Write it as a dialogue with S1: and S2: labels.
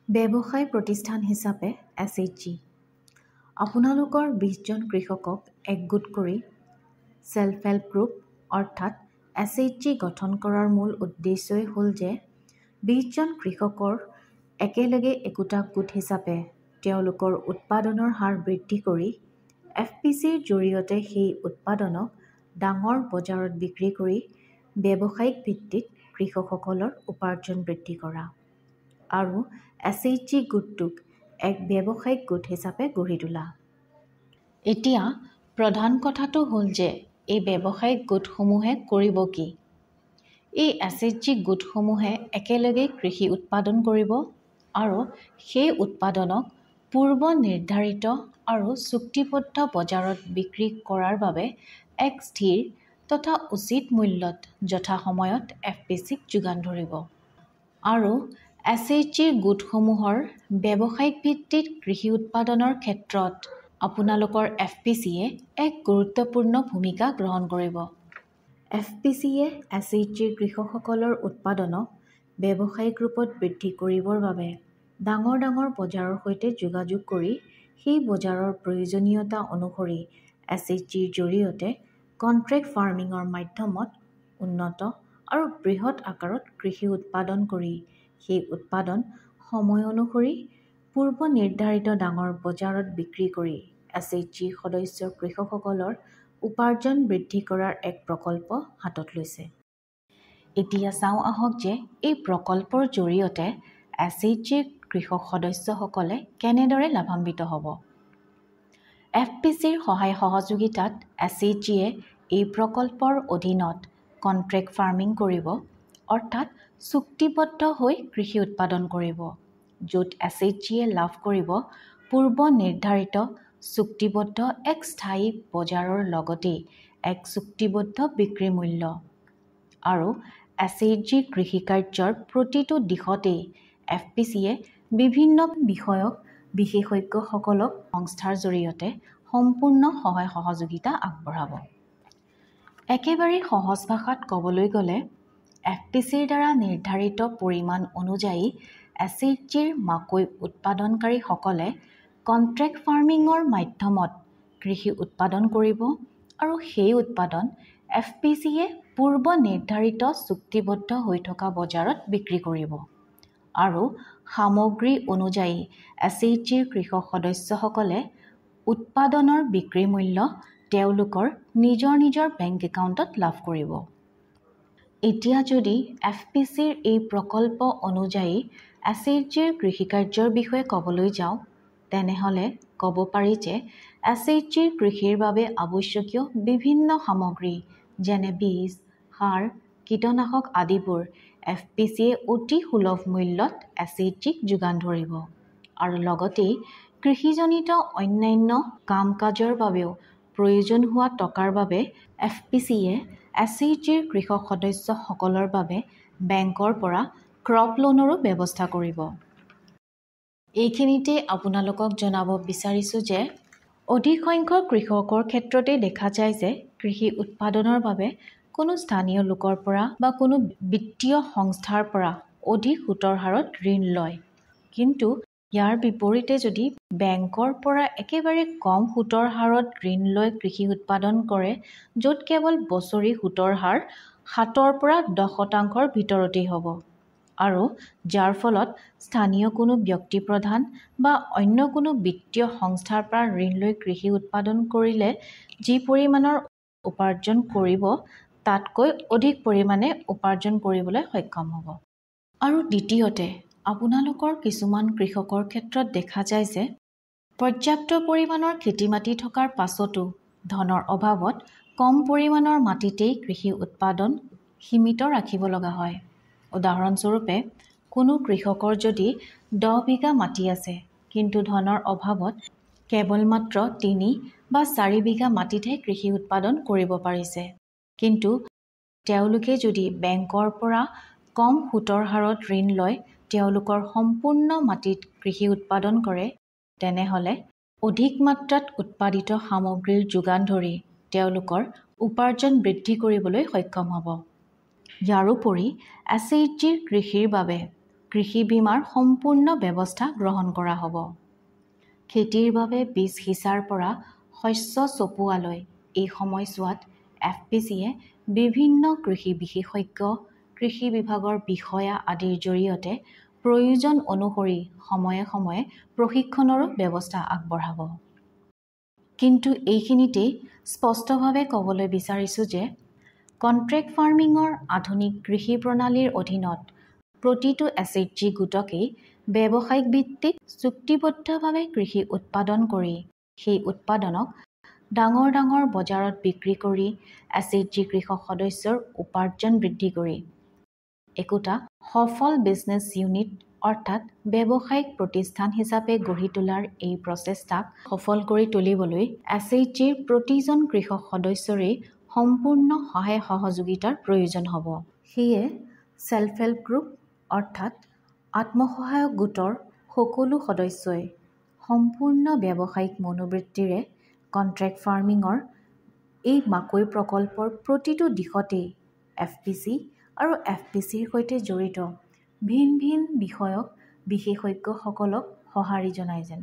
S1: ব্যৱসায় প্ৰতিষ্ঠান হিচাপে SHG আপোনালোকৰ 20 জন কৃষকক একগোট কৰি চেল্ফ হেল্প গ্ৰুপ অৰ্থাৎ SHG গঠন কৰাৰ মূল উদ্দেশ্যই হ'ল যে 20 জন কৃষকৰ একেলগে একোটা গোট হিচাপে তেওঁলোকৰ উৎপাদনৰ হাৰ বৃদ্ধি কৰি FPCৰ জৰিয়তে সেই উৎপাদনক ডাঙৰ বজাৰত বিক্ৰী কৰি ব্যৱসায়িক ভিত্তিত কৃষকসকলৰ উপাৰ্জন বৃদ্ধি কৰা আৰু SHG গোটটোক এক ব্যৱসায়িক গোট হিচাপে গঢ়ি তোলা। এতিয়া প্ৰধান কথাটো হ'ল যে এই ব্যৱসায়িক গোটসমূহে কৰিব কি? এই SHG গোটসমূহে একেলগে কৃষি উৎপাদন কৰিব আৰু সেই উৎপাদনক পূৰ্ব নিৰ্ধাৰিত আৰু চুক্তিবদ্ধ বজাৰত বিক্ৰী কৰাৰ বাবে এক স্থিৰ তথা উচিত মূল্যত যথাসময়ত FPCক যোগান ধৰিব। আৰু SHGৰ গোটসমূহৰ ব্যৱসায়িক ভিত্তিত কৃষি উৎপাদনৰ ক্ষেত্ৰত আপোনালোকৰ FPCয়ে এক গুৰুত্বপূৰ্ণ ভূমিকা গ্ৰহণ কৰিব। FPCয়ে SHGৰ কৃষকসকলৰ উৎপাদনক ব্যৱসায়িক ৰূপত বৃদ্ধি কৰিবৰ বাবে ডাঙৰ ডাঙৰ বজাৰৰ সৈতে যোগাযোগ কৰি সেই বজাৰৰ প্ৰয়োজনীয়তা অনুসৰি SHGৰ জৰিয়তে কণ্ট্ৰেক্ট ফাৰ্মিঙৰ মাধ্যমত উন্নত আৰু বৃহৎ আকাৰত কৃষি উৎপাদন কৰি সেই উৎপাদন সময় অনুসৰি পূৰ্ব নিৰ্ধাৰিত ডাঙৰ বজাৰত বিক্ৰী কৰি SHG সদস্য কৃষকসকলৰ উপাৰ্জন বৃদ্ধি কৰাৰ এক প্ৰকল্প হাতত লৈছে। এতিয়া চাওঁ আহক যে এই প্ৰকল্পৰ জৰিয়তে SHGৰ কৃষক সদস্যসকলে কেনেদৰে লাভান্বিত হ'ব। FPCৰ সহায় সহযোগিতাত SHGয়ে এই প্ৰকল্পৰ অধীনত কণ্ট্ৰেক্ট ফাৰ্মিং কৰিব অৰ্থাৎ চুক্তিবদ্ধ হৈ কৃষি উৎপাদন কৰিব, য'ত SHGয়ে লাভ কৰিব পূৰ্ব নিৰ্ধাৰিত চুক্তিবদ্ধ এক স্থায়ী বজাৰৰ লগতেই এক চুক্তিবদ্ধ বিক্ৰী মূল্য আৰু SHGৰ কৃষিকাৰ্যৰ প্ৰতিটো দিশতেই FPCয়ে বিভিন্ন বিষয়ক বিশেষজ্ঞসকলক সংস্থাৰ জৰিয়তে সম্পূৰ্ণ সহায় সহযোগিতা আগবঢ়াব। একেবাৰে সহজ ভাষাত ক'বলৈ গ'লে FPCৰ দ্বাৰা নিৰ্ধাৰিত পৰিমাণ অনুযায়ী SHGৰ মাকৈ উৎপাদনকাৰীসকলে কণ্ট্ৰেক্ট ফাৰ্মিঙৰ মাধ্যমত কৃষি উৎপাদন কৰিব আৰু সেই উৎপাদন FPCয়ে পূৰ্ব নিৰ্ধাৰিত চুক্তিবদ্ধ হৈ থকা বজাৰত বিক্ৰী কৰিব আৰু সামগ্ৰী অনুযায়ী SHGৰ কৃষক সদস্যসকলে উৎপাদনৰ বিক্ৰী মূল্য তেওঁলোকৰ নিজৰ নিজৰ বেংক একাউণ্টত লাভ কৰিব। এতিয়া যদি FPCৰ এই প্ৰকল্প অনুযায়ী SHGৰ কৃষিকাৰ্যৰ বিষয়ে ক'বলৈ যাওঁ, তেনেহ'লে ক'ব পাৰি যে SHGৰ কৃষিৰ বাবে আৱশ্যকীয় বিভিন্ন সামগ্ৰী যেনে বীজ, সাৰ, কীটনাশক আদিবোৰ FPCয়ে অতি সুলভ মূল্যত SHGক যোগান ধৰিব আৰু লগতেই কৃষিজনিত অন্যান্য কাম-কাজৰ বাবেও প্ৰয়োজন হোৱা টকাৰ বাবে FPCয়ে SHGৰ কৃষক সদস্যসকলৰ বাবে বেংকৰ পৰা ক্ৰপ লোনৰো ব্যৱস্থা কৰিব। এইখিনিতে আপোনালোকক জনাব বিচাৰিছোঁ যে অধিক সংখ্যক কৃষকৰ ক্ষেত্ৰতে দেখা যায় যে কৃষি উৎপাদনৰ বাবে কোনো স্থানীয় লোকৰ পৰা বা কোনো বিত্তীয় সংস্থাৰ পৰা অধিক সুতৰ হাৰত ঋণ লয়, কিন্তু ইয়াৰ বিপৰীতে যদি বেংকৰ পৰা একেবাৰে কম সুতৰ হাৰত ঋণ লৈ কৃষি উৎপাদন কৰে, য'ত কেৱল বছৰি সুতৰ হাৰ 7ৰ পৰা 10% ভিতৰতেই হ'ব আৰু যাৰ ফলত স্থানীয় কোনো ব্যক্তি প্ৰধান বা অন্য কোনো বিত্তীয় সংস্থাৰ পৰা ঋণ লৈ কৃষি উৎপাদন কৰিলে যি পৰিমাণৰ উপাৰ্জন কৰিব তাতকৈ অধিক পৰিমাণে উপাৰ্জন কৰিবলৈ সক্ষম হ'ব। আৰু দ্বিতীয়তে আপোনালোকৰ কিছুমান কৃষকৰ ক্ষেত্ৰত দেখা যায় যে পৰ্যাপ্ত পৰিমাণৰ খেতি মাটি থকাৰ পাছতো ধনৰ অভাৱত কম পৰিমাণৰ মাটিতেই কৃষি উৎপাদন সীমিত ৰাখিব লগা হয়। উদাহৰণস্বৰূপে কোনো কৃষকৰ যদি 10 বিঘা মাটি আছে কিন্তু ধনৰ অভাৱত কেৱল মাত্ৰ 3 বা 4 বিঘা মাটিতহে কৃষি উৎপাদন কৰিব পাৰিছে, কিন্তু তেওঁলোকে যদি বেংকৰ পৰা কম সুতৰ হাৰত ঋণ লয় তেওঁলোকৰ সম্পূৰ্ণ মাটিত কৃষি উৎপাদন কৰে, তেনেহ'লে অধিক মাত্ৰাত উৎপাদিত সামগ্ৰীৰ যোগান ধৰি তেওঁলোকৰ উপাৰ্জন বৃদ্ধি কৰিবলৈ সক্ষম হ'ব। ইয়াৰোপৰি SHGৰ কৃষিৰ বাবে কৃষি বীমাৰ সম্পূৰ্ণ ব্যৱস্থা গ্ৰহণ কৰা হ'ব। খেতিৰ বাবে বীজ সিঁচাৰ পৰা শস্য চপোৱালৈ এই সময়ছোৱাত FPCয়ে বিভিন্ন কৃষি বিশেষজ্ঞ, কৃষি বিভাগৰ বিষয়া আদিৰ জৰিয়তে প্ৰয়োজন অনুসৰি সময়ে সময়ে প্ৰশিক্ষণৰো ব্যৱস্থা আগবঢ়াব। কিন্তু এইখিনিতেই স্পষ্টভাৱে ক'বলৈ বিচাৰিছোঁ যে কণ্ট্ৰেক্ট ফাৰ্মিঙৰ আধুনিক কৃষি প্ৰণালীৰ অধীনত প্ৰতিটো SHG গোটকেই ব্যৱসায়িক ভিত্তিত চুক্তিবদ্ধভাৱে কৃষি উৎপাদন কৰি সেই উৎপাদনক ডাঙৰ ডাঙৰ বজাৰত বিক্ৰী কৰি SHG কৃষক সদস্যৰ উপাৰ্জন বৃদ্ধি কৰি একোটা সফল বিজনেছ ইউনিট অৰ্থাৎ ব্যৱসায়িক প্ৰতিষ্ঠান হিচাপে গঢ়ি তোলাৰ এই প্ৰচেষ্টাক সফল কৰি তুলিবলৈ SHGৰ প্ৰতিজন কৃষক সদস্যৰেই সম্পূৰ্ণ সহায় সহযোগিতাৰ প্ৰয়োজন হ'ব। সেয়ে ছেল্ফ হেল্প গ্ৰুপ অৰ্থাৎ আত্মসহায়ক গোটৰ সকলো সদস্যই সম্পূৰ্ণ ব্যৱসায়িক মনোবৃত্তিৰে কণ্ট্ৰেক্ট ফাৰ্মিঙৰ এই মাকৈ প্ৰকল্পৰ প্ৰতিটো দিশতেই FPC আৰু FPCৰ সৈতে জড়িত ভিন ভিন বিষয়ক বিশেষজ্ঞসকলক সঁহাৰি জনাই যেন।